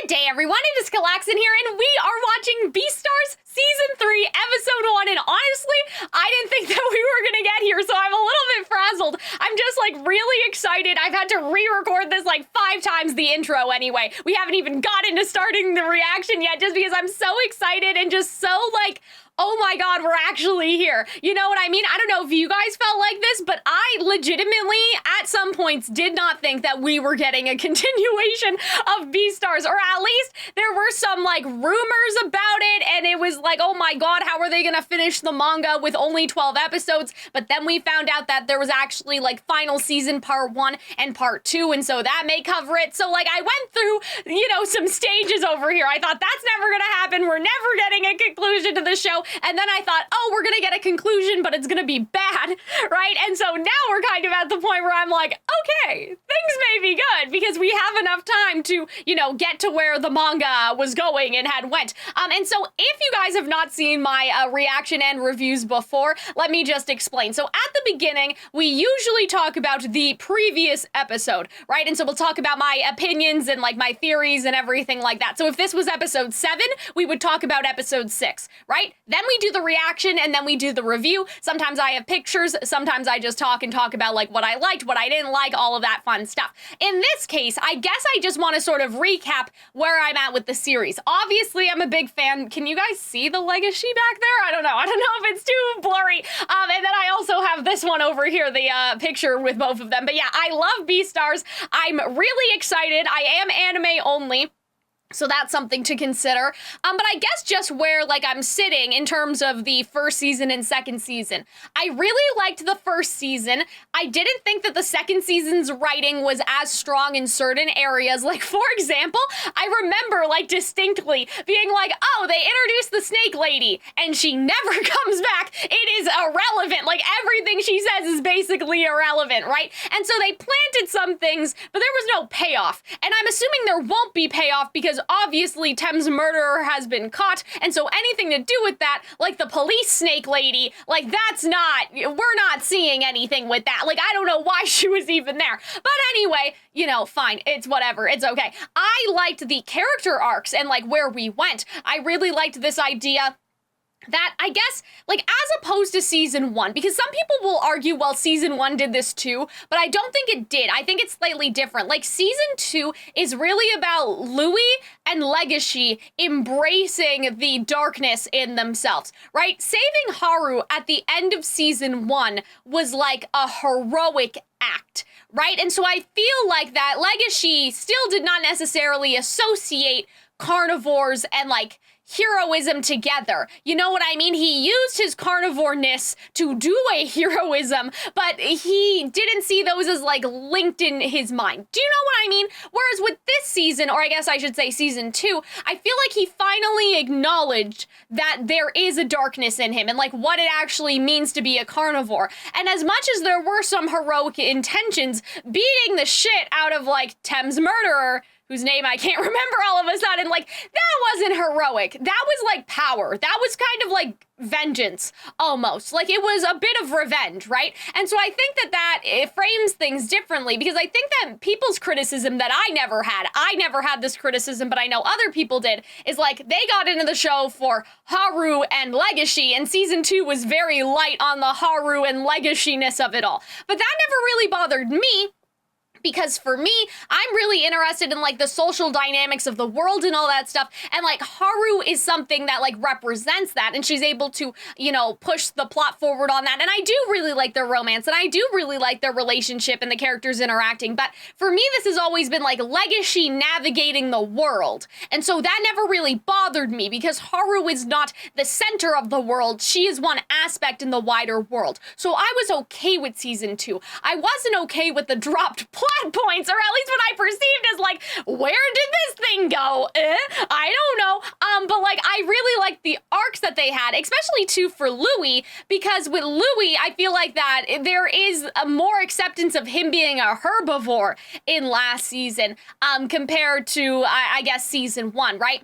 day, everyone. It is Calxiyn here, and we are watching Beastars Season 3, Episode 1, and honestly, I didn't think that we were gonna get here, so I'm a little bit frazzled. I'm just, really excited. I've had to re-record this, 5 times the intro anyway. We haven't even gotten to starting the reaction yet, just because I'm so excited and just so, oh my god, we're actually here. You know what I mean? I don't know if you guys felt like this, but I legitimately, at some points, did not think that we were getting a continuation of Beastars, or at least there were some, rumors about it, and it was oh my god, how are they gonna finish the manga with only 12 episodes? But then we found out that there was actually, final season part 1 and part 2, and so that may cover it. So, I went through, some stages over here. I thought, that's never gonna happen. We're never getting a conclusion to the show. And then I thought, oh, we're gonna get a conclusion, but it's gonna be bad, right? And so now we're kind of at the point where I'm like, okay, things may be good because we have enough time to, get to where the manga was going and had went. And so if you guys have not seen my reaction and reviews before, let me just explain. So at the beginning, we usually talk about the previous episode, right? And so we'll talk about my opinions and my theories and everything like that. So if this was episode 7, we would talk about episode 6, right? Then we do the reaction and then we do the review. Sometimes I have pictures, sometimes I just talk about what I liked, what I didn't like, all of that fun stuff. In this case, I guess I just want to sort of recap where I'm at with the series. Obviously, I'm a big fan. Can you guys see the Legoshi back there? I don't know if it's too blurry. And then I also have this one over here, the picture with both of them. But yeah, I love Beastars. I'm really excited. I am anime only, so that's something to consider. But I guess just where, I'm sitting in terms of the first season and second season. I really liked the first season. I didn't think that the second season's writing was as strong in certain areas. For example, I remember, distinctly being oh, they introduced the snake lady, and she never comes back. It is irrelevant. Everything she says is basically irrelevant, right? And so they planted some things, but there was no payoff. And I'm assuming there won't be payoff because obviously Tem's murderer has been caught, and so anything to do with that, the police snake lady, that's not, we're not seeing anything with that. I don't know why she was even there. But anyway, fine, it's whatever, it's okay. I liked the character arcs and where we went. I really liked this idea that, I guess, as opposed to season 1, because some people will argue, well, season 1 did this too, but I don't think it did. I think it's slightly different. Season 2 is really about Louis and Legoshi embracing the darkness in themselves, right? Saving Haru at the end of season 1 was a heroic act, right? And so I feel that Legoshi still did not necessarily associate carnivores and heroism together. You know what I mean? He used his carnivore-ness to do a heroism, but he didn't see those as linked in his mind. Do you know what I mean? Whereas with this season, or I guess I should say season 2, I feel he finally acknowledged that there is a darkness in him and what it actually means to be a carnivore. And as much as there were some heroic intentions, beating the shit out of Tem's murderer, whose name I can't remember all of a sudden, that wasn't heroic. That was power. That was kind of vengeance, almost. It was a bit of revenge, right? And so I think that it frames things differently, because I think that people's criticism that I never had this criticism, but I know other people did, is they got into the show for Haru and Legoshi, and season 2 was very light on the Haru and Legoshi-ness of it all. But that never really bothered me, because for me, I'm really interested in the social dynamics of the world and all that stuff, and Haru is something that represents that, and she's able to, push the plot forward on that, and I do really like their romance, and I do really like their relationship and the characters interacting, but for me, this has always been Legoshi navigating the world, and so that never really bothered me, because Haru is not the center of the world. She is one aspect in the wider world, so I was okay with season 2. I wasn't okay with the dropped plot points, or at least what I perceived as where did this thing go? I don't know. But I really liked the arcs that they had, especially too for Louis, because with Louis, I feel that there is a more acceptance of him being a herbivore in last season, compared to, I guess, season 1, right?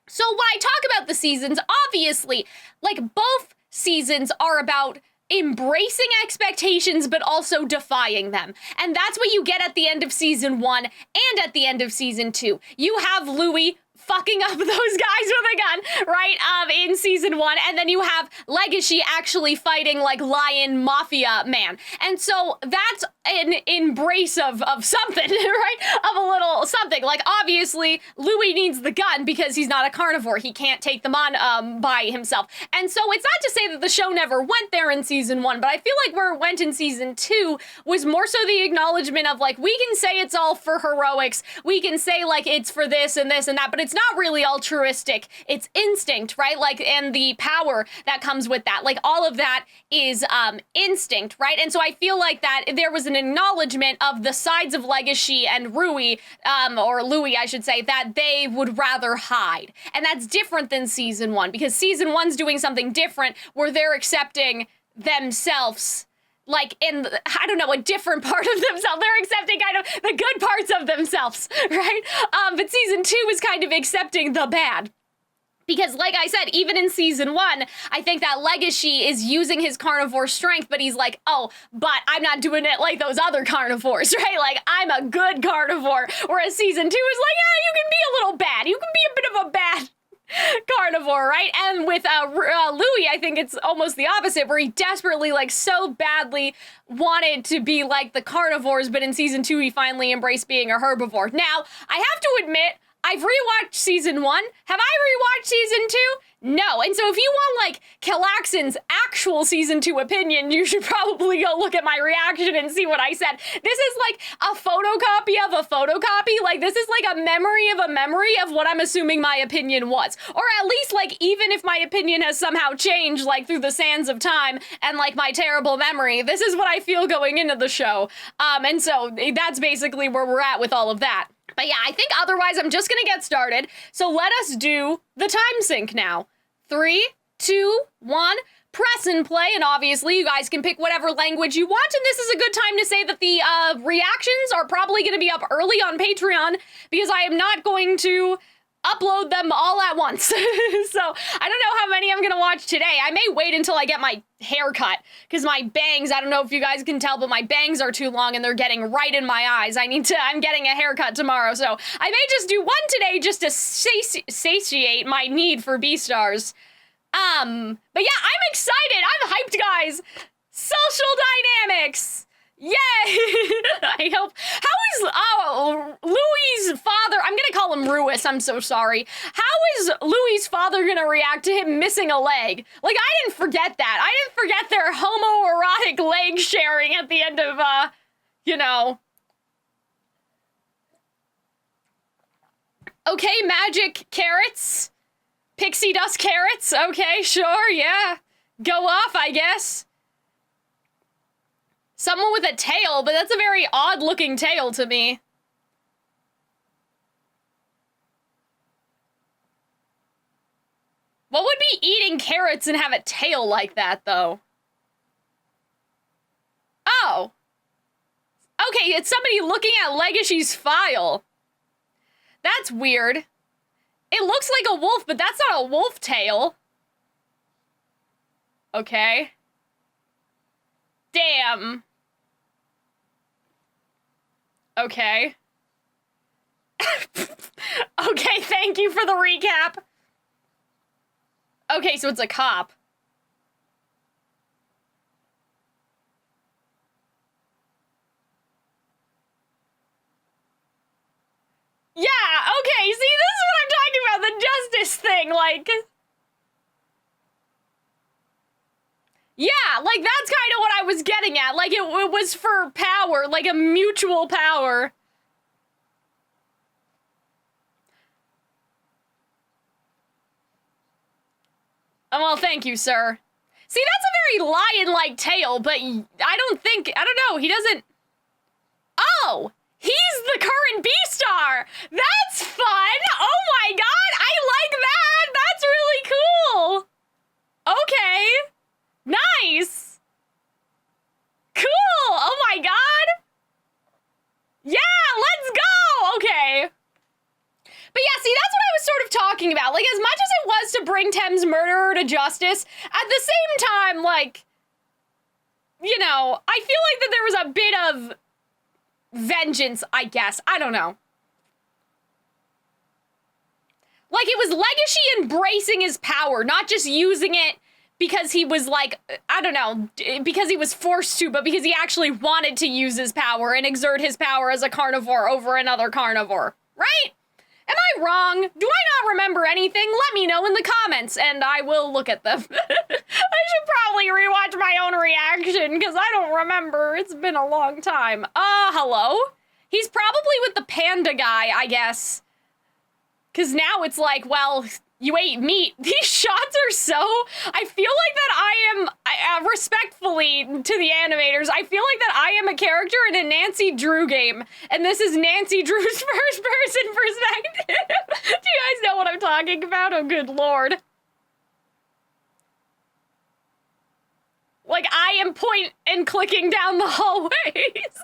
So when I talk about the seasons, obviously, both seasons are about embracing expectations but also defying them. And that's what you get at the end of season 1 and at the end of season 2. You have Louis fucking up those guys with a gun, right, in season 1, and then you have Legoshi actually fighting, like, lion mafia man. And so that's an embrace of something, right, of a little something. Like, obviously, Louis needs the gun because he's not a carnivore. He can't take them on by himself. And so it's not to say that the show never went there in season 1, but I feel like where it went in season 2 was more so the acknowledgement of, like, we can say it's all for heroics, we can say, like, it's for this and this and that, but it's not really altruistic. It's instinct, right? Like, and the power that comes with that. Like, all of that is instinct, right? And so I feel like that there was an acknowledgement of the sides of Legoshi and Rui, or Louis, I should say, that they would rather hide. And that's different than season 1, because season 1's doing something different where they're accepting themselves, like, in, I don't know, a different part of themselves. They're accepting kind of the good parts of themselves, right? But season 2 is kind of accepting the bad. Because, like I said, even in season 1, I think that Legoshi is using his carnivore strength, but he's like, oh, but I'm not doing it like those other carnivores, right? Like, I'm a good carnivore. Whereas season 2 is like, yeah, you can be a little bad. You can be a bit of a bad carnivore, right? And with Louis, I think it's almost the opposite, where he desperately, like, so badly wanted to be like the carnivores, but in season 2, he finally embraced being a herbivore. Now, I have to admit, I've rewatched season 1. Have I rewatched season 2? No. And so if you want, like, Calxiyn's actual season 2 opinion, you should probably go look at my reaction and see what I said. This is like a photocopy of a photocopy. Like, this is like a memory of what I'm assuming my opinion was. Or at least, like, even if my opinion has somehow changed, like, through the sands of time and, like, my terrible memory, this is what I feel going into the show. And so that's basically where we're at with all of that. But yeah, I think otherwise I'm just gonna get started. So let us do the time sync now. 3, 2, 1, press and play. And obviously you guys can pick whatever language you want. And this is a good time to say that the reactions are probably gonna be up early on Patreon, because I am not going to upload them all at once. So I don't know how many I'm gonna watch today. I may wait until I get my hair cut, because my bangs, I don't know if you guys can tell, but my bangs are too long and they're getting right in my eyes. I'm getting a haircut tomorrow, so I may just do one today just to satiate my need for Beastars. But yeah, I'm excited. I'm hyped, guys. Social dynamics. Yay! I hope. Louis' father, I'm gonna call him Ruis, I'm so sorry. How is Louis' father gonna react to him missing a leg? Like, I didn't forget that. I didn't forget their homoerotic leg sharing at the end of, you know. Okay, magic carrots. Pixie dust carrots. Okay, sure, yeah. Go off, I guess. Someone with a tail, but that's a very odd-looking tail to me. What would be eating carrots and have a tail like that, though? Oh. Okay, it's somebody looking at Legoshi's file. That's weird. It looks like a wolf, but that's not a wolf tail. Okay. Damn. Okay. Okay, thank you for the recap. Okay, so it's a cop. Yeah, okay, see, this is what I'm talking about, the justice thing, like... Yeah, like, that's kind of what I was getting at. Like, it was for power, like a mutual power. Oh, well, thank you, sir. See, that's a very lion-like tail, but I don't know, he doesn't... Oh! He's the current Beastar! That's fun! Oh my god, I like that! That's really cool! Okay. Nice! Cool! Oh my god! Yeah, let's go! Okay. But yeah, see, that's what I was sort of talking about. Like, as much as it was to bring Thames' murderer to justice, at the same time, like, you know, I feel like that there was a bit of vengeance, I guess. I don't know. Like, it was Legoshi embracing his power, not just using it because he was, like, I don't know, because he was forced to, but because he actually wanted to use his power and exert his power as a carnivore over another carnivore, right? Am I wrong? Do I not remember anything? Let me know in the comments, and I will look at them. I should probably rewatch my own reaction, because I don't remember. It's been a long time. Hello? He's probably with the panda guy, I guess. Because now it's like, well, you ate meat. These shots are so... I feel like that I am, respectfully to the animators, I feel like that I am a character in a Nancy Drew game. And this is Nancy Drew's first-person perspective. Do you guys know what I'm talking about? Oh, good lord. Like, I am point and clicking down the hallways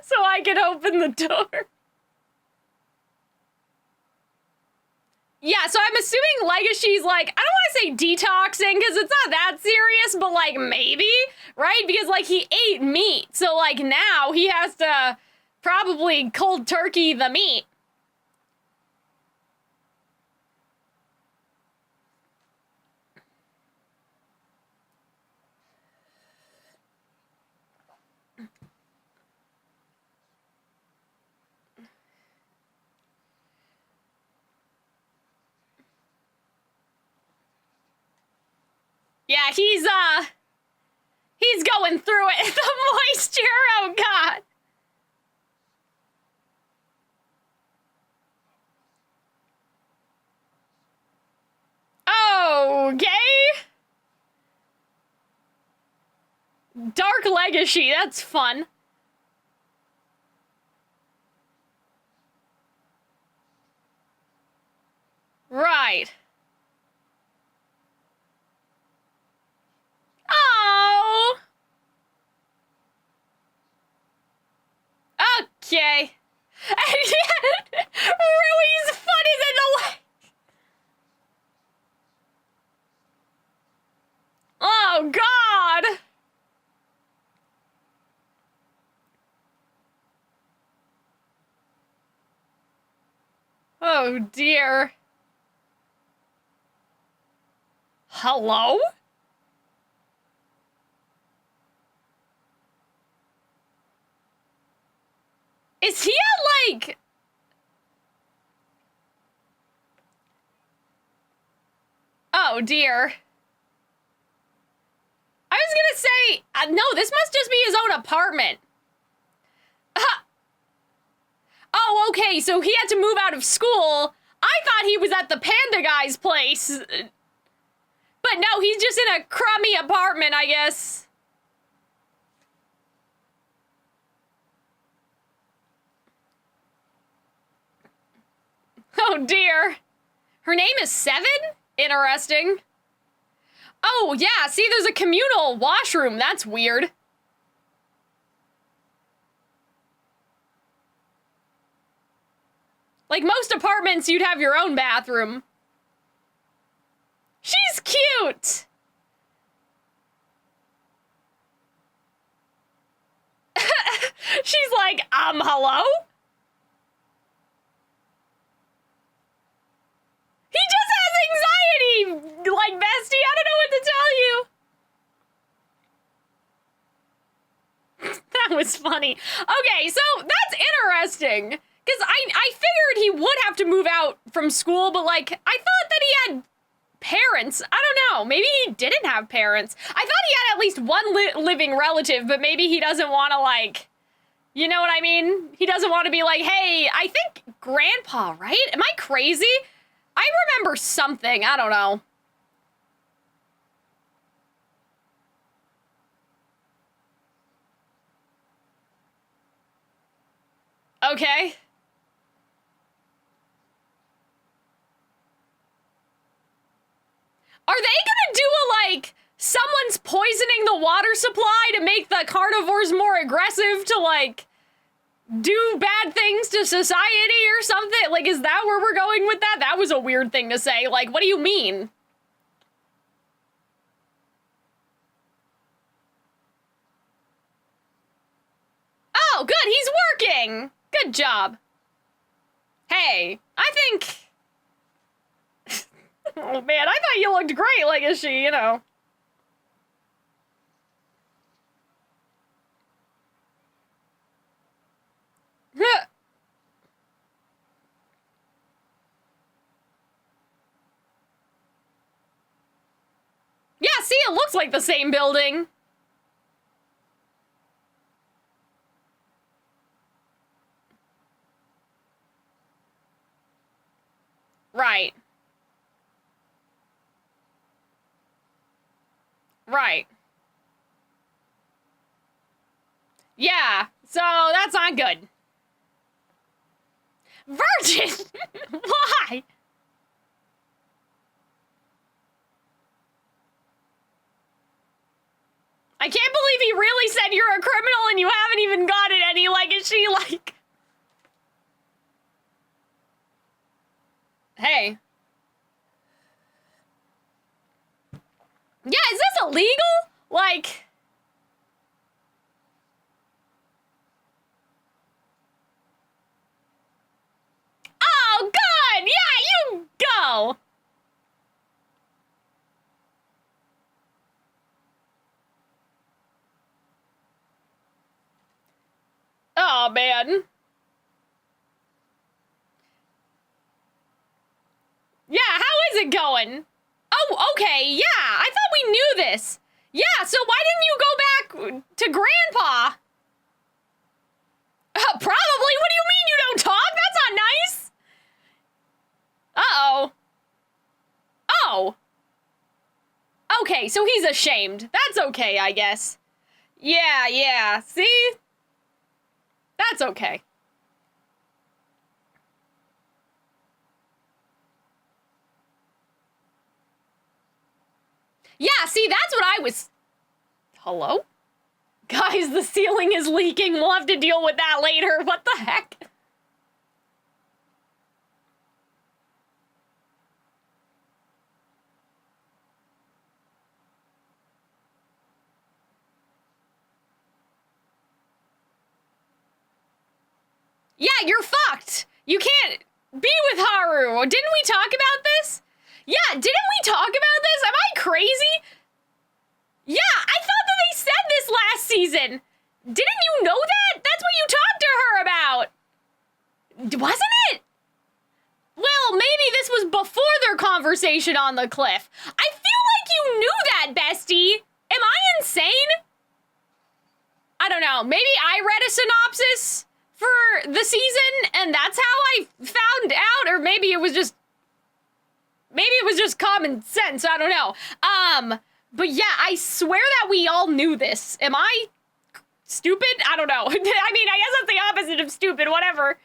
so I can open the door. Yeah, so I'm assuming Legoshi's like, I don't want to say detoxing, because it's not that serious, but like, maybe, right? Because like, he ate meat, so like, now he has to probably cold turkey the meat. Yeah, he's going through it. The moisture, oh god. Okay. Dark Legacy, that's fun. Right. Oh. Okay. And yet, Rui's foot is in the way. Oh, God. Oh, dear. Hello? Is he at, like... Oh, dear. I was gonna say, no, this must just be his own apartment. Oh, okay, so he had to move out of school. I thought he was at the panda guy's place. But no, he's just in a crummy apartment, I guess. Oh, dear. Her name is Seven? Interesting. Oh, yeah, see, there's a communal washroom. That's weird. Like, most apartments, you'd have your own bathroom. She's cute! She's like, hello? He just has anxiety, like, bestie, I don't know what to tell you. That was funny. Okay, so that's interesting. Because I figured he would have to move out from school, but, like, I thought that he had parents. I don't know. Maybe he didn't have parents. I thought he had at least one living relative, but maybe he doesn't want to, like, you know what I mean? He doesn't want to be like, hey, I think grandpa, right? Am I crazy? I remember something. I don't know. Okay. Are they gonna do a, like, someone's poisoning the water supply to make the carnivores more aggressive to, like, do bad things to society or something? Like, is that where we're going with that? That was a weird thing to say. Like, what do you mean? Oh, good, he's working! Good job. Hey, I think... Oh man, I thought you looked great, Legoshi, you know. Yeah, see, it looks like the same building. Right. Right. Yeah, so that's not good. Virgin! Why? I can't believe he really said you're a criminal and you haven't even gotten any legacy, like... Hey. Yeah, is this illegal? Like... Oh, good! Yeah, you go! Oh, man. Yeah, how is it going? Oh, okay, yeah, I thought we knew this. Yeah, so why didn't you go back to Grandpa? Probably, what do you mean you don't talk? That's not nice. Uh-oh. Oh. Okay, so he's ashamed. That's okay, I guess. Yeah, see? That's okay. Yeah, see, that's what I was... Hello? Guys, the ceiling is leaking. We'll have to deal with that later. What the heck? Yeah, you're fucked. You can't be with Haru. Didn't we talk about this? Yeah, didn't we talk about this? Am I crazy? Yeah, I thought that they said this last season. Didn't you know that? That's what you talked to her about. Wasn't it? Well, maybe this was before their conversation on the cliff. I feel like you knew that, bestie. Am I insane? I don't know. Maybe I read a synopsis for the season and that's how I found out, or maybe it was just common sense. I don't know. But yeah, I swear that we all knew this. Am I stupid? I don't know. I mean, I guess that's the opposite of stupid, whatever.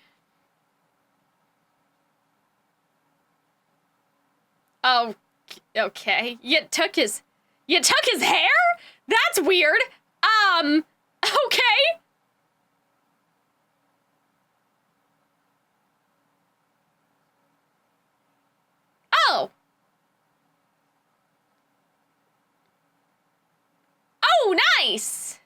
Oh, okay. You took his hair? That's weird. Okay. Oh. Oh, nice.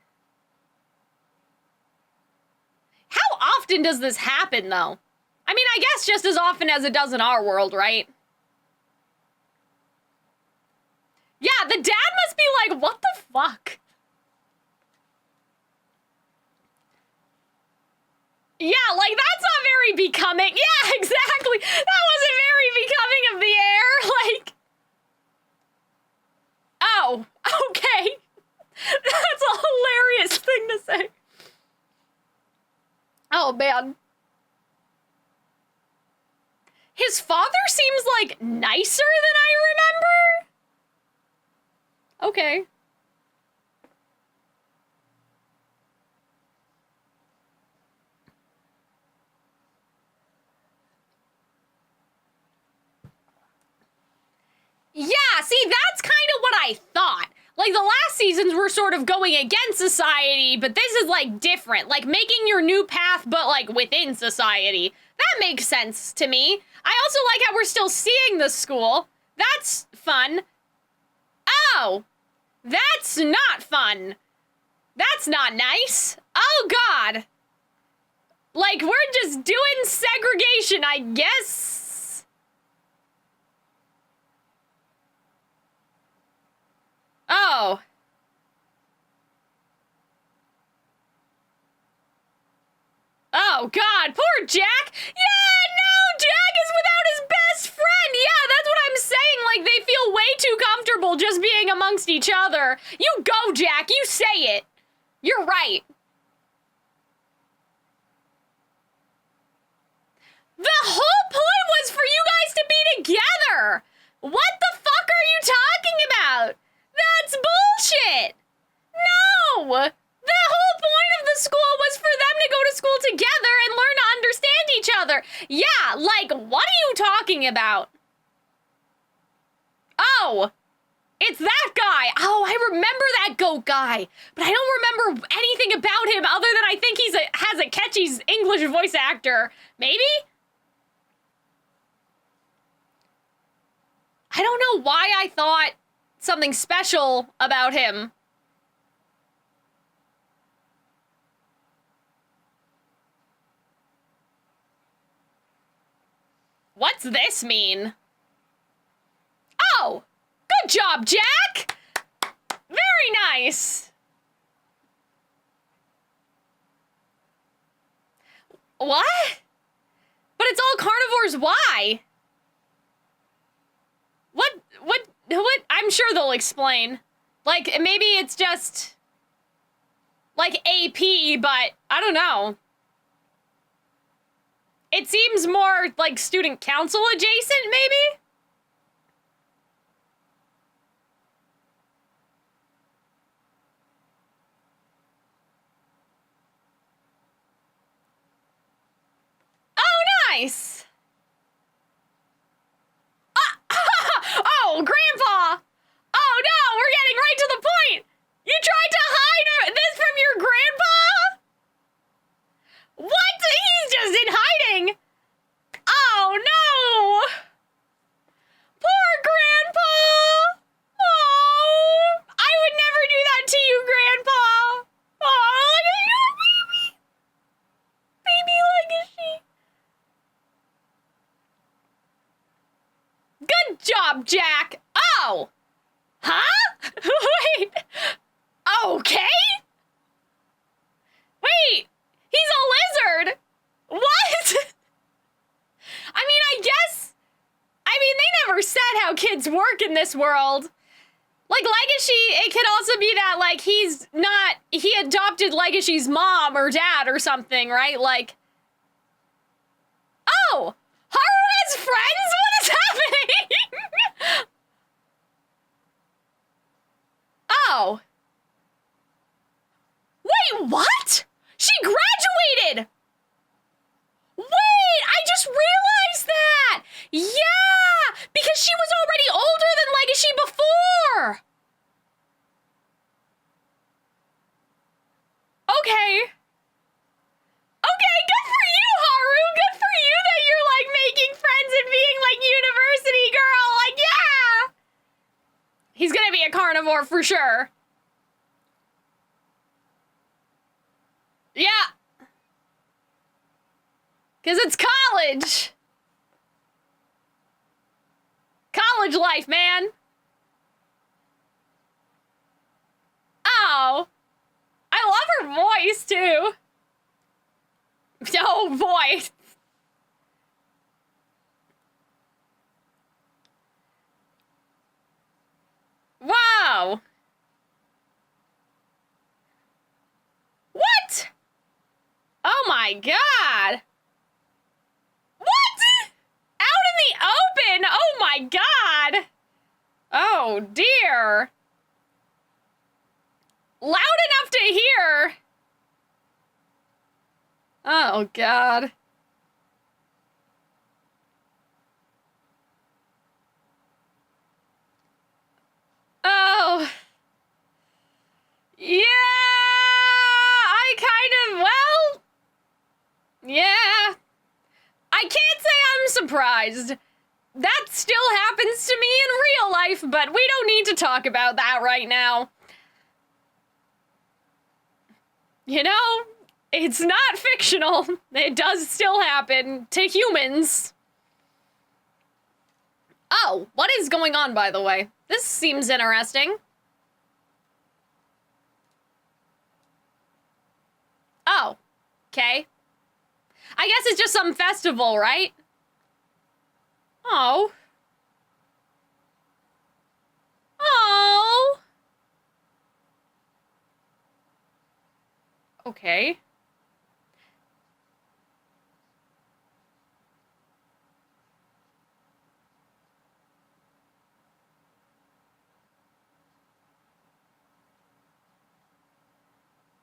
How often does this happen, though? I mean, I guess just as often as it does in our world, right? Yeah, the dad must be like, what the fuck? Yeah, like, that's not very becoming. Yeah, exactly. That wasn't very becoming of the air. Like, oh, okay. That's a hilarious thing to say. Oh, man. His father seems, like, nicer than I remember. Okay. Yeah, see, that's kind of what I thought. Like, the last seasons were sort of going against society, but this is, like, different. Like, making your new path, but, like, within society. That makes sense to me. I also like how we're still seeing the school. That's fun. Oh, that's not fun. That's not nice. Oh, God. Like, we're just doing segregation, I guess. Oh. Oh, God, poor Jack. Yeah, no, Jack is without his best friend. Yeah, that's what I'm saying. Like, they feel way too comfortable just being amongst each other. You go, Jack. You say it. You're right. The whole point was for you guys to be together. What the fuck are you talking about? That's bullshit. No. The whole point of the school was for them to go to school together and learn to understand each other. Yeah, like, what are you talking about? Oh, it's that guy. Oh, I remember that goat guy, but I don't remember anything about him other than I think has a catchy English voice actor. Maybe? I don't know why I thought something special about him. What's this mean? Oh! Good job, Jack! Very nice! What? But it's all carnivores, why? What? I'm sure they'll explain. Like, maybe it's just... like AP, but I don't know. It seems more like student council adjacent, maybe? Oh, nice! Oh, Grandpa! Oh no, we're getting right to the point! You tried to hide this from your grandpa? What? He's just in hiding! Oh no! Poor Grandpa! Oh, I would never do that to you, Grandpa! Oh, look at you, baby! Baby Legacy! Good job, Jack! Oh! Huh? Wait! Okay? Wait! He's a lizard! What? I mean, they never said how kids work in this world. Like, Legacy, it could also be that, like, he adopted Legacy's mom or dad or something, right? Like, oh! Haru has friends? What is happening? Oh. Wait, what? She graduated! Wait, I just realized that! Yeah! Because she was already older than Legacy before! Okay. Okay, good for you, Haru! Good for you that you're, like, making friends and being, like, university girl! Like, yeah! He's gonna be a carnivore for sure. Yeah. Because it's college. College life, man. Oh. I love her voice, too. No voice. Wow. What? Oh my god. What? Out in the open? Oh my god. Oh dear. Loud enough to hear. Oh god. Oh. Yeah, I kind of, well, yeah. I can't say I'm surprised. That still happens to me in real life, but we don't need to talk about that right now. You know, It's not fictional. It does still happen to humans. Oh, what is going on, by the way? This seems interesting. Oh, okay. I guess it's just some festival, right? Oh. Oh. Okay.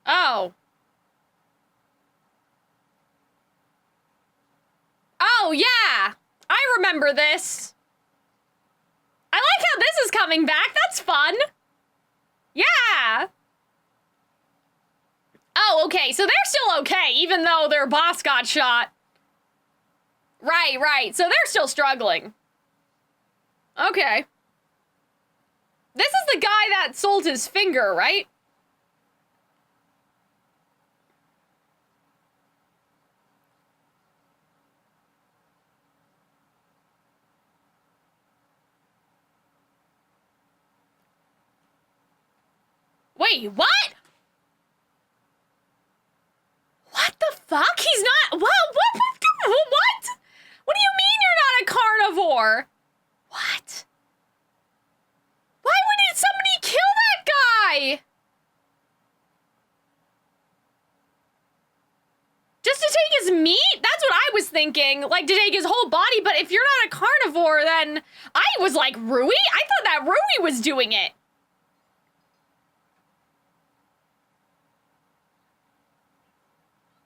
Oh. Oh, yeah. I remember this. I like how this is coming back. That's fun. Yeah. Oh, okay. So they're still okay, even though their boss got shot. Right, right. So they're still struggling. Okay. This is the guy that sold his finger, right? Wait, what? What the fuck? He's not. What? What? What do you mean you're not a carnivore? What? Why would somebody kill that guy? Just to take his meat? That's what I was thinking. Like, to take his whole body, but if you're not a carnivore, then I was like, Rui? I thought that Rui was doing it.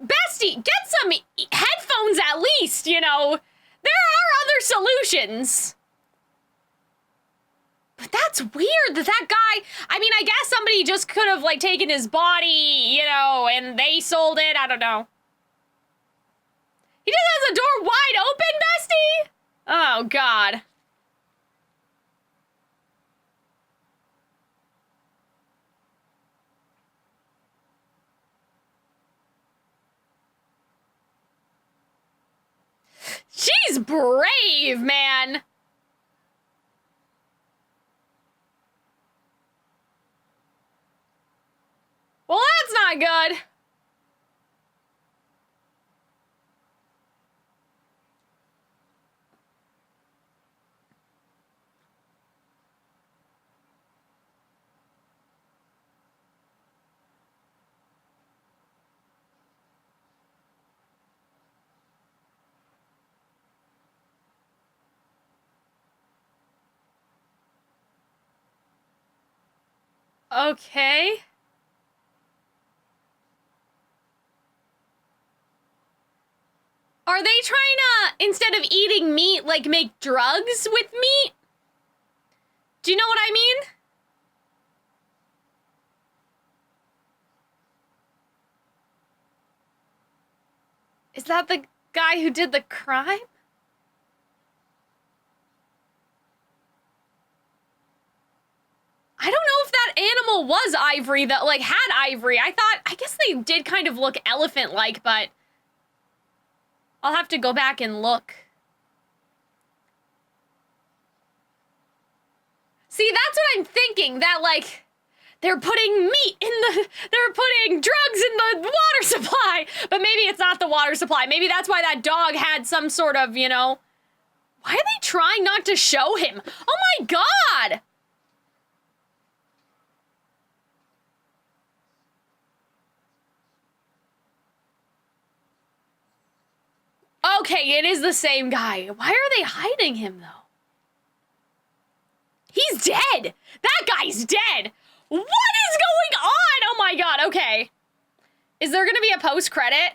Bestie, get some headphones at least, you know. There are other solutions. But that's weird that that guy, I mean, I guess somebody just could have, like, taken his body, you know, and they sold it. I don't know. He just has the door wide open, Bestie? Oh, God. She's brave, man. Well, that's not good. Okay. Are they trying to, instead of eating meat, like, make drugs with meat? Do you know what I mean? Is that the guy who did the crime? I don't know if that animal was ivory that, like, had ivory. I guess they did kind of look elephant-like, but I'll have to go back and look. See, that's what I'm thinking, that, like, they're putting meat in they're putting drugs in the water supply, but maybe it's not the water supply. Maybe that's why that dog had some sort of, you know, why are they trying not to show him? Oh my God! Okay, it is the same guy. Why are they hiding him, though? He's dead! That guy's dead! What is going on? Oh my God, okay. Is there gonna be a post-credit?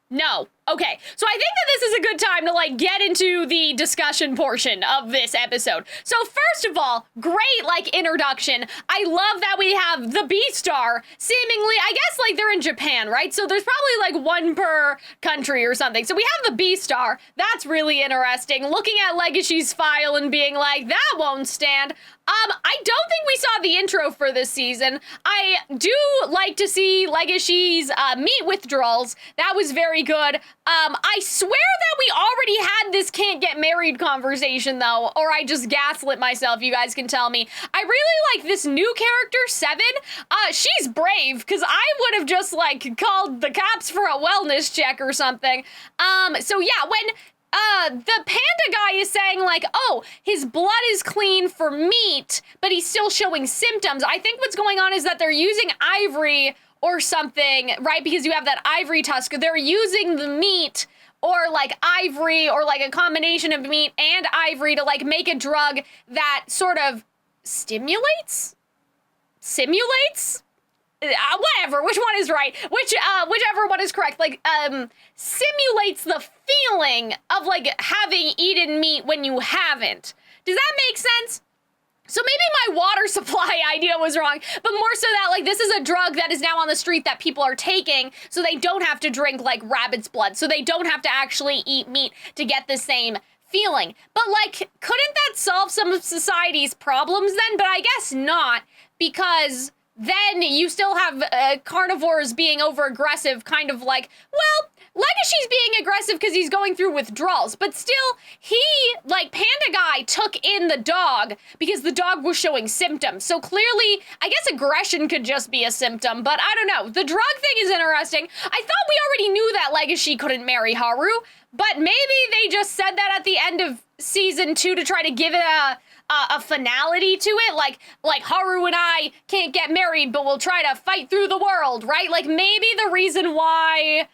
No. Okay, so I think that this is a good time to, like, get into the discussion portion of this episode. So first of all, great, like, introduction. I love that we have the Beastar, seemingly, I guess, like, they're in Japan, right? So there's probably, like, one per country or something. So we have the Beastar. That's really interesting. Looking at Legoshi's file and being like, that won't stand. I don't think we saw the intro for this season. I do like to see Legoshi's meat withdrawals. That was very good. I swear that we already had this can't get married conversation though, or I just gaslit myself, you guys can tell me. I really like this new character, Seven. She's brave, because I would have just, like, called the cops for a wellness check or something. So yeah, when the panda guy is saying, like, oh, his blood is clean for meat, but he's still showing symptoms. I think what's going on is that they're using ivory or something, right? Because you have that ivory tusk. They're using the meat or, like, ivory or, like, a combination of meat and ivory to, like, make a drug that sort of simulates? Whatever, which one is right? Whichever one is correct, like, simulates the feeling of, like, having eaten meat when you haven't. Does that make sense? So maybe my water supply idea was wrong, but more so that, like, this is a drug that is now on the street that people are taking so they don't have to drink, like, rabbit's blood, so they don't have to actually eat meat to get the same feeling. But, like, couldn't that solve some of society's problems then? But I guess not, because then you still have carnivores being over-aggressive, kind of like, well, Legoshi's being aggressive because he's going through withdrawals, but still, he, like, Panda Guy took in the dog because the dog was showing symptoms. So clearly, I guess aggression could just be a symptom, but I don't know. The drug thing is interesting. I thought we already knew that Legoshi couldn't marry Haru, but maybe they just said that at the end of season 2 to try to give it a finality to it, like Haru and I can't get married, but we'll try to fight through the world, right? Like, maybe the reason why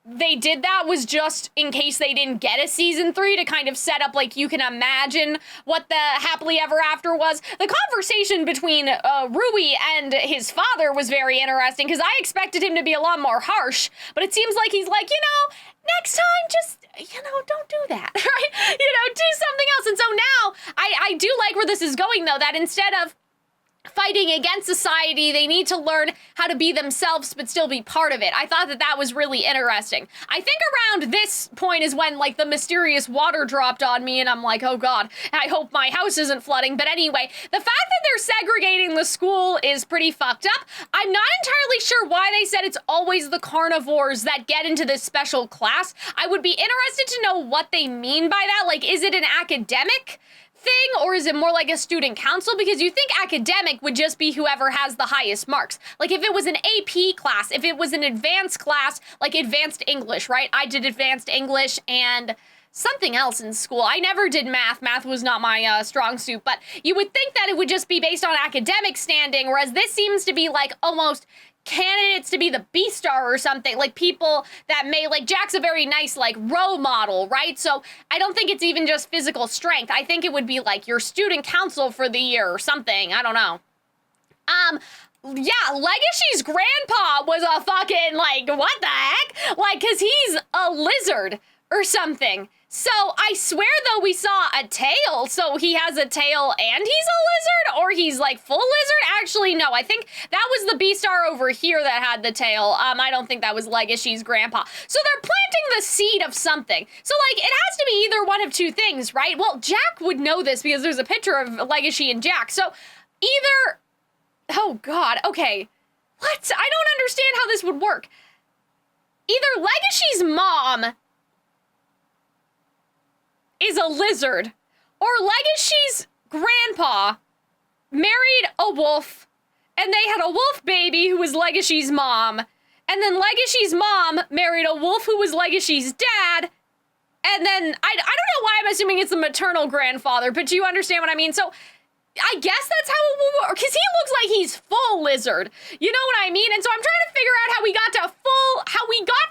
they did that was just in case they didn't get a season 3 to kind of set up, like, you can imagine what the happily ever after was. The conversation between Rui and his father was very interesting, because I expected him to be a lot more harsh, but it seems like he's like, you know, next time, just, you know, don't do that, right? You know, do something else. And so now, I do like where this is going, though, that instead of fighting against society, they need to learn how to be themselves but still be part of it. I thought that that was really interesting. I think around this point is when, like, the mysterious water dropped on me and I'm like, oh god, I hope my house isn't flooding. But anyway, the fact that they're segregating the school is pretty fucked up. I'm not entirely sure why they said it's always the carnivores that get into this special class. I would be interested to know what they mean by that. Like, is it an academic thing, or is it more like a student council? Because you think academic would just be whoever has the highest marks. Like, if it was an AP class, if it was an advanced class, like advanced English, right? I did advanced English and something else in school. I never did math. Math was not my strong suit, but you would think that it would just be based on academic standing, whereas this seems to be like almost candidates to be the Beastar or something, like people that may, like, Jack's a very nice, like, role model, right? So I don't think it's even just physical strength. I think it would be like your student council for the year or something. I don't know. Yeah, Legoshi's grandpa was a fucking, like, what the heck? Like, cause he's a lizard or something. So I swear, though, we saw a tail. So he has a tail and he's a lizard, or he's like full lizard? Actually, no, I think that was the Beastar over here that had the tail. I don't think that was Legoshi's grandpa. So they're planting the seed of something. So, like, it has to be either one of two things, right? Well, Jack would know this because there's a picture of Legoshi and Jack. So either, oh god, okay. What? I don't understand how this would work. Either Legoshi's mom is a lizard, or Legoshi's grandpa married a wolf, and they had a wolf baby who was Legoshi's mom, and then Legoshi's mom married a wolf who was Legoshi's dad, and then, I don't know why I'm assuming it's the maternal grandfather, but you understand what I mean? So, I guess that's how it will work, because he looks like he's full lizard. You know what I mean? And so I'm trying to figure out how we got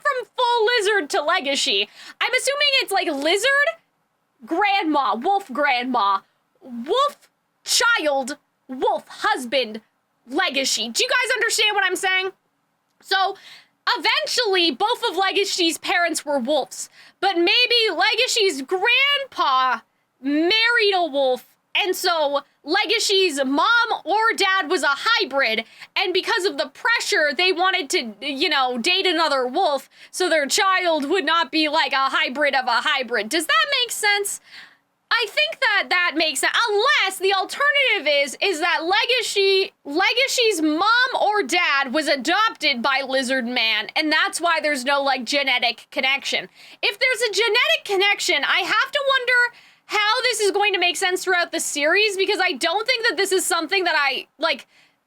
from full lizard to Legoshi. I'm assuming it's like lizard, grandma, wolf child, wolf husband, Legoshi. Do you guys understand what I'm saying? So, eventually both of Legoshi's parents were wolves, but maybe Legoshi's grandpa married a wolf, and so Legoshi's mom or dad was a hybrid, and because of the pressure, they wanted to, you know, date another wolf so their child would not be like a hybrid of a hybrid. Does that make sense? I think that makes sense, unless the alternative is that Legoshi's mom or dad was adopted by Lizard Man, and that's why there's no, like, genetic connection. If there's a genetic connection, I have to wonder how this is going to make sense throughout the series, because I don't think that this is something that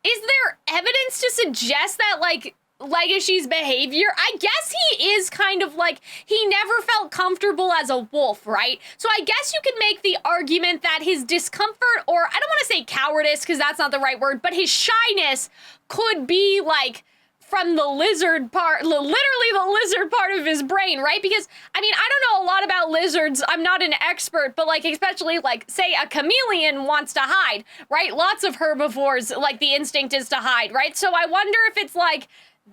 is there evidence to suggest that, like, Legoshi's behavior? I guess he is kind of like, he never felt comfortable as a wolf, right? So I guess you could make the argument that his discomfort, or I don't want to say cowardice because that's not the right word, but his shyness could be like from the lizard part, literally the lizard part of his brain, right? Because, I mean, I don't know a lot about lizards. I'm not an expert, but like, especially like, say a chameleon wants to hide, right? Lots of herbivores, like the instinct is to hide, right? So I wonder if it's like,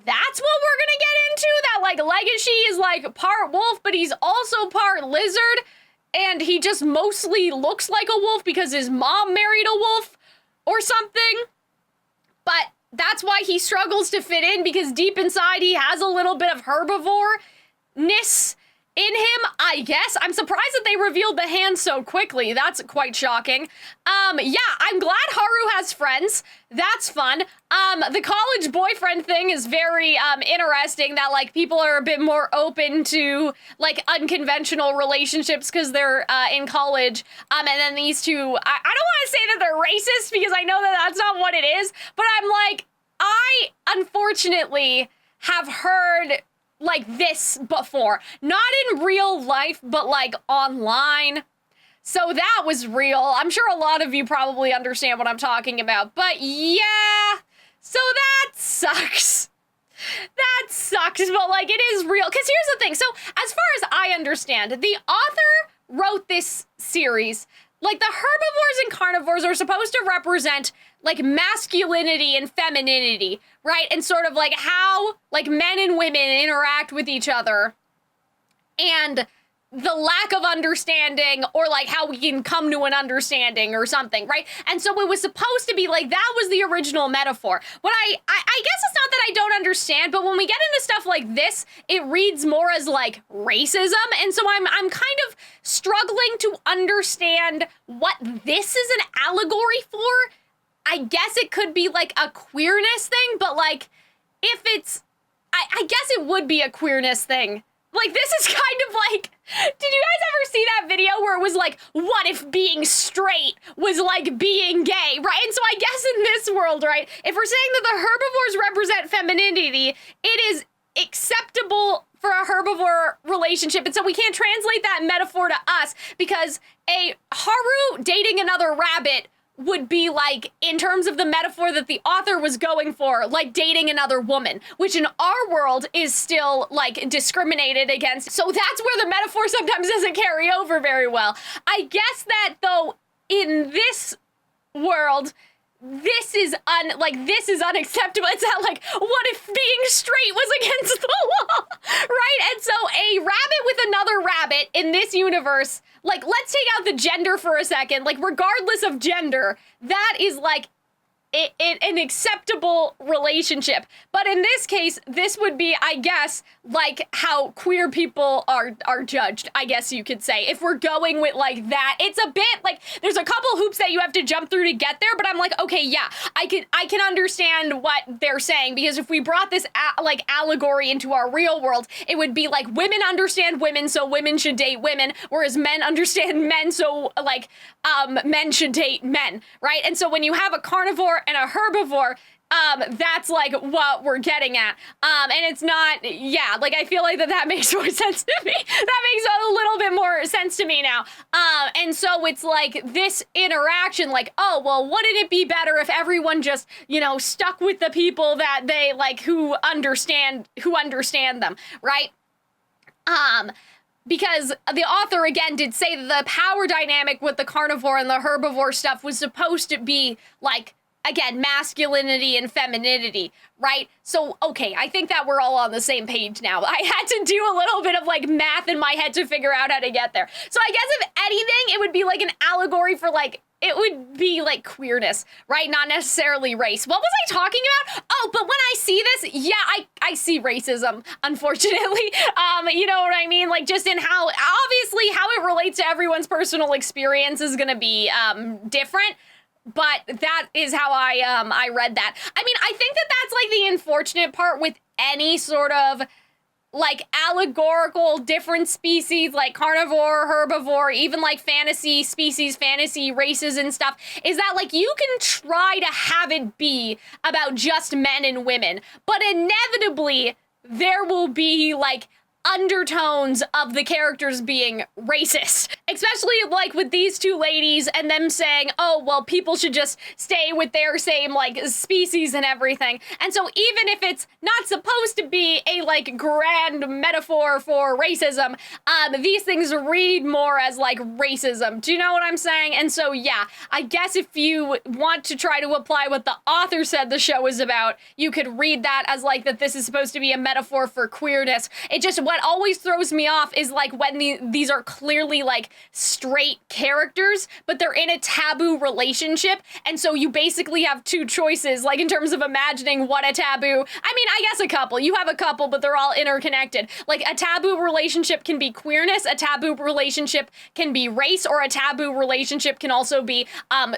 that's what we're gonna get into? That like Legoshi is like part wolf, but he's also part lizard, and he just mostly looks like a wolf because his mom married a wolf or something? But that's why he struggles to fit in, because deep inside he has a little bit of herbivore-ness in him, I guess. I'm surprised that they revealed the hand so quickly. That's quite shocking. Yeah, I'm glad Haru has friends. That's fun. The college boyfriend thing is very, interesting, that, like, people are a bit more open to, like, unconventional relationships because they're, in college. And then these two, I don't want to say that they're racist, because I know that that's not what it is, but I'm like, I, unfortunately, have heard like this before. Not in real life, but like online. So that was real. I'm sure a lot of you probably understand what I'm talking about. But yeah, so that sucks. That sucks, but like it is real. Because here's the thing. So as far as I understand, the author wrote this series. Like the herbivores and carnivores are supposed to represent like masculinity and femininity, right? And sort of like how like men and women interact with each other, and the lack of understanding, or like how we can come to an understanding or something, right? And so it was supposed to be like, that was the original metaphor. What I guess it's not that I don't understand, but when we get into stuff like this, it reads more as like racism. And so I'm kind of struggling to understand what this is an allegory for. I guess it could be like a queerness thing, but like if it's, I guess it would be a queerness thing. Like, this is kind of like, did you guys ever see that video where it was like, what if being straight was like being gay, right? And so I guess in this world, right, if we're saying that the herbivores represent femininity, it is acceptable for a herbivore relationship. And so we can't translate that metaphor to us, because a Haru dating another rabbit would be like, in terms of the metaphor that the author was going for, like dating another woman, which in our world is still like discriminated against. So that's where the metaphor sometimes doesn't carry over very well. I guess that though, in this world, this is unacceptable. It's not like, what if being straight was against the law, right? And so a rabbit with another rabbit in this universe, like, let's take out the gender for a second, like, regardless of gender, that is like an acceptable relationship. But in this case, this would be, I guess, like how queer people are judged, I guess you could say. If we're going with like that, it's a bit like, there's a couple hoops that you have to jump through to get there, but I'm like, okay, yeah, I can understand what they're saying, because if we brought this like allegory into our real world, it would be like, women understand women, so women should date women, whereas men understand men, so like men should date men, right? And so when you have a carnivore and a herbivore, that's like what we're getting at. And it's not, yeah, like I feel like that makes more sense to me. That makes a little bit more sense to me now. And so it's like this interaction, like, oh, well, wouldn't it be better if everyone just, you know, stuck with the people that they like, who understand them, right? Because the author, again, did say that the power dynamic with the carnivore and the herbivore stuff was supposed to be, like, again, masculinity and femininity, right? So, okay, I think that we're all on the same page now. I had to do a little bit of like math in my head to figure out how to get there. So I guess if anything, it would be like an allegory for like, it would be like queerness, right? Not necessarily race. What was I talking about? Oh, but when I see this, yeah, I see racism, unfortunately. You know what I mean? Like just in how, obviously how it relates to everyone's personal experience is gonna be different. But that is how I read that. I mean, I think that that's like the unfortunate part with any sort of like allegorical different species, like carnivore, herbivore, even like fantasy species, fantasy races and stuff, is that like you can try to have it be about just men and women, but inevitably there will be like undertones of the characters being racist, especially like with these two ladies and them saying, oh, well, people should just stay with their same like species and everything. And so even if it's not supposed to be a like grand metaphor for racism, these things read more as like racism. Do you know what I'm saying? And so, yeah, I guess if you want to try to apply what the author said the show is about, you could read that as like that this is supposed to be a metaphor for queerness. It just, what always throws me off is like when these are clearly like straight characters, but they're in a taboo relationship. And so you basically have two choices, like in terms of imagining what a taboo, I mean, I guess a couple, you have a couple, but they're all interconnected. Like a taboo relationship can be queerness, a taboo relationship can be race, or a taboo relationship can also be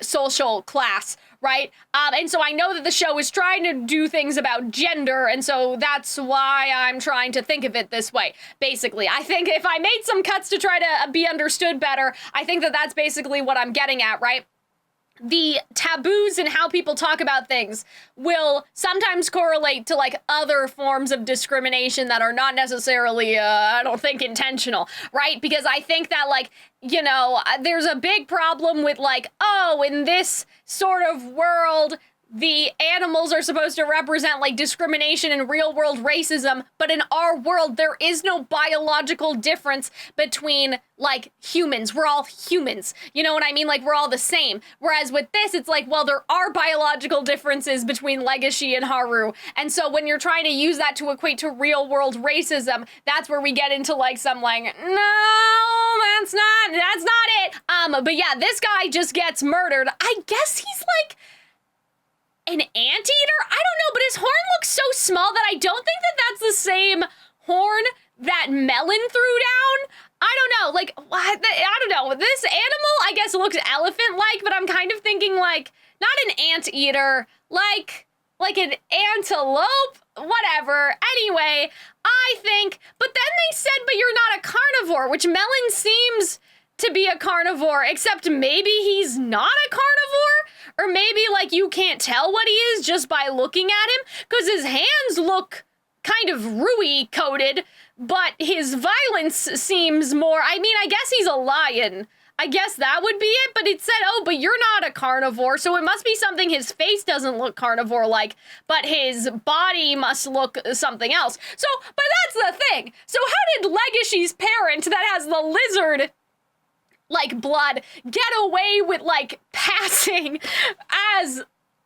social class. Right? And so I know that the show is trying to do things about gender, and so that's why I'm trying to think of it this way. Basically, I think if I made some cuts to try to be understood better, I think that that's basically what I'm getting at, right? The taboos and how people talk about things will sometimes correlate to like other forms of discrimination that are not necessarily, I don't think, intentional, right? Because I think that like, you know, there's a big problem with like, oh, in this sort of world, the animals are supposed to represent like discrimination and real world racism, but in our world, there is no biological difference between like humans. We're all humans. You know what I mean? Like we're all the same. Whereas with this, it's like, well, there are biological differences between Legoshi and Haru. And so when you're trying to use that to equate to real world racism, that's where we get into like some like, no, that's not it. But yeah, this guy just gets murdered. I guess he's like an anteater? I don't know, but his horn looks so small that I don't think that that's the same horn that Melon threw down. I don't know, like, what? I don't know. This animal, I guess, looks elephant-like, but I'm kind of thinking, like, not an anteater, like an antelope? Whatever. Anyway, I think, but then they said, but you're not a carnivore, which Melon seems to be a carnivore, except maybe he's not a carnivore? Or maybe, like, you can't tell what he is just by looking at him? Because his hands look kind of Rui-coated, but his violence seems more, I mean, I guess he's a lion. I guess that would be it, but it said, oh, but you're not a carnivore, so it must be something his face doesn't look carnivore-like, but his body must look something else. So, but that's the thing. So how did Legoshi's parent that has the lizard like blood get away with like passing as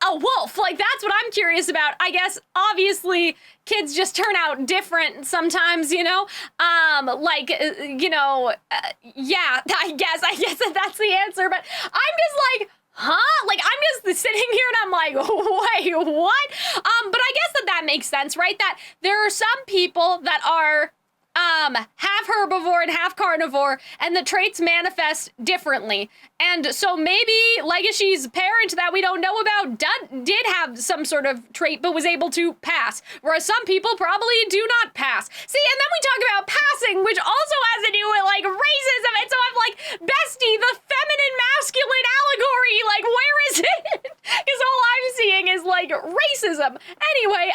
a wolf? Like that's what I'm curious about. I guess obviously kids just turn out different sometimes, you know, yeah, I guess that's the answer, but I'm just like, huh? Like I'm just sitting here and I'm like, wait, what? But I guess that makes sense, right? That there are some people that are half herbivore and half carnivore, and the traits manifest differently. And so maybe Legoshi's parent that we don't know about did have some sort of trait, but was able to pass, whereas some people probably do not pass. See, and then we talk about passing, which also has to do with, like, racism, and so I'm like, bestie, the feminine masculine allegory, like, where is it? Because all I'm seeing is, like, racism. Anyway,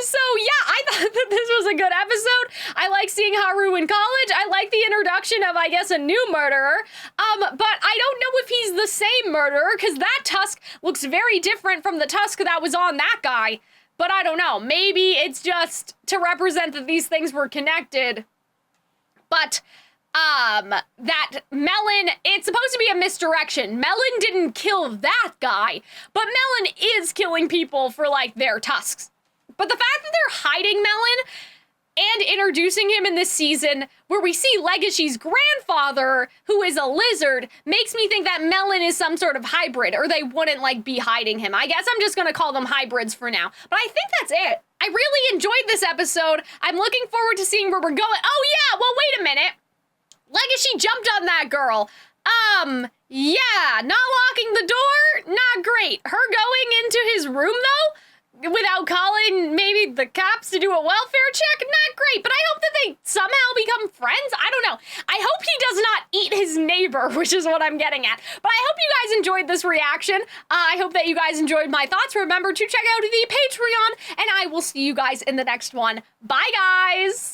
so yeah, I thought that this was a good episode. I like seeing Haru in college. I like the introduction of, I guess, a new murderer. But I don't know if he's the same murderer, because that tusk looks very different from the tusk that was on that guy. But I don't know. Maybe it's just to represent that these things were connected. But that Melon, it's supposed to be a misdirection. Melon didn't kill that guy, but Melon is killing people for, like, their tusks. But the fact that they're hiding Melon and introducing him in this season where we see Legoshi's grandfather, who is a lizard, makes me think that Melon is some sort of hybrid, or they wouldn't, like, be hiding him. I guess I'm just gonna call them hybrids for now. But I think that's it. I really enjoyed this episode. I'm looking forward to seeing where we're going. Oh, yeah, well, wait a minute. Legoshi jumped on that girl. Yeah, not locking the door, not great. Her going into his room, though, without calling maybe the cops to do a welfare check, not great. But I hope that they somehow become friends. I don't know. I hope he does not eat his neighbor, which is what I'm getting at. But I hope you guys enjoyed this reaction. I hope that you guys enjoyed my thoughts. Remember to check out the Patreon, and I will see you guys in the next one. Bye, guys.